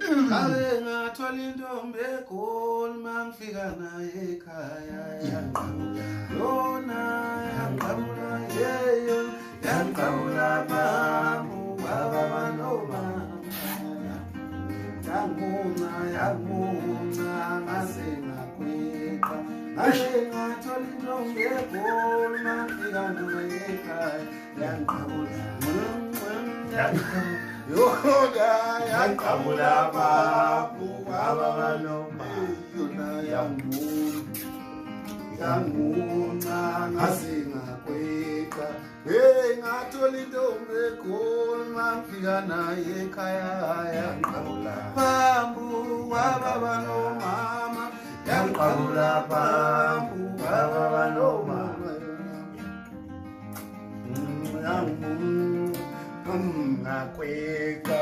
ake ngathola intombi eGoli mangifika naye ekhaya yanqamula yona yanqamula yeyo yanqamula babu baba nomama yangunca ngase ngakweqa ake ngathola intombi eGoli mangifika naye ekhaya yanqamula yoga yanqamula babu baba nomama yangunca ngase ngakweqa ngathola intombi eGoli mangifika naye ekhaya yanqamula babu baba nomama yanqamula babu baba nomama ngakweka